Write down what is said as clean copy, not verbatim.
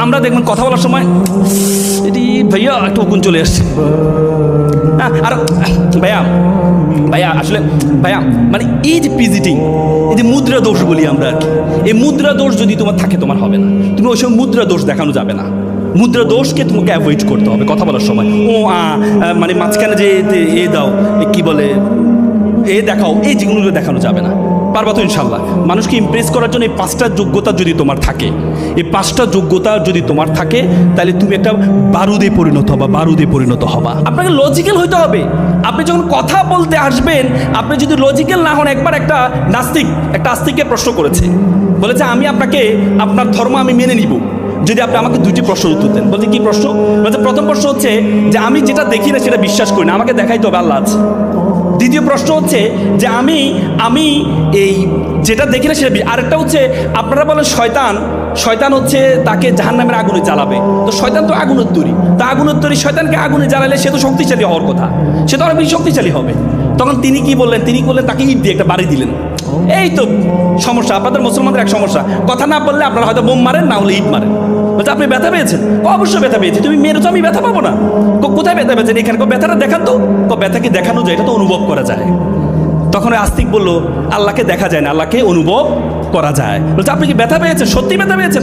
আমরা দেখবেন কথা বলার সময় এটি ভাইয়া একটু উকুন চলে আসছে। আর ভাইয়া ভাইয়া আসলে ভাইয়া মানে এই যে পিজিটিং, এই যে মুদ্রা দোষ বলি আমরা আর কি, এই মুদ্রা দোষ যদি তোমার থাকে তোমার হবে না, তুমি ওই সময় মুদ্রা দোষ দেখানো যাবে না। মুদ্রা দোষকে তোমাকে অ্যাভয়েড করতে হবে কথা বলার সময়। মানে মাঝখানে যে এ দাও কি বলে এ দেখাও, এই যেগুলো দেখানো যাবে না। পারবা তো ইনশাল্লাহ? মানুষকে ইমপ্রেস করার জন্য এই 5টা যোগ্যতা যদি তোমার থাকে, এই 5টা যোগ্যতা যদি তোমার থাকে, তাহলে তুমি একটা বারুদে পরিণত হবা। আপনাকে লজিক্যাল হইতে হবে। আপনি যখন কথা বলতে আসবেন, আপনি যদি লজিক্যাল না হন, একবার একটা আস্তিককে প্রশ্ন করেছে, বলেছে আমি আপনাকে আপনার ধর্ম আমি মেনে নিব যদি আপনি আমাকে 2টি প্রশ্নের উত্তর দেন। বলছে কি প্রশ্ন? বলছে প্রথম প্রশ্ন হচ্ছে যে আমি যেটা দেখি না সেটা বিশ্বাস করি না, আমাকে দেখাইতে হবে আল্লাহ আছে। দ্বিতীয় প্রশ্ন হচ্ছে যে আমি এই যেটা দেখি না সেটা, আরেকটা হচ্ছে আপনারা বলেন শয়তান হচ্ছে তাকে জাহান্নামের আগুনে জ্বালাবে, তো শয়তান তো আগুনের তৈরি, তা আগুনের তৈরি শয়তানকে আগুনে জ্বালালে সে তো শক্তিশালী হওয়ার কথা, সে তো অনেক বেশি শক্তিশালী হবে। তখন তিনি কি বললেন? তিনি বললেন তাকে ইট দিয়ে একটা বাড়ি দিলেন। এই তো সমস্যা, আপনাদের মুসলমানদের এক সমস্যা, কথা না বললে আপনারা হয়তো বোম মারেন, না হলে ইট মারেন। বলছে আপনি ব্যথা পেয়েছেন? অবশ্যই ব্যথা পেয়েছি। তুমি মেরেছো, আমি ব্যথা পাবো না? কোথায় ব্যথা পেয়েছেন? এখানে ব্যথাটা দেখান তো। ব্যথা কি দেখানো যায়? এটা তো অনুভব করা যায়। তখন আস্তিক বলল আল্লাহকে দেখা যায় না, আল্লাহকে অনুভব করা যায়। বলছে আপনি কি ব্যথা পেয়েছেন? সত্যি ব্যথা পেয়েছেন?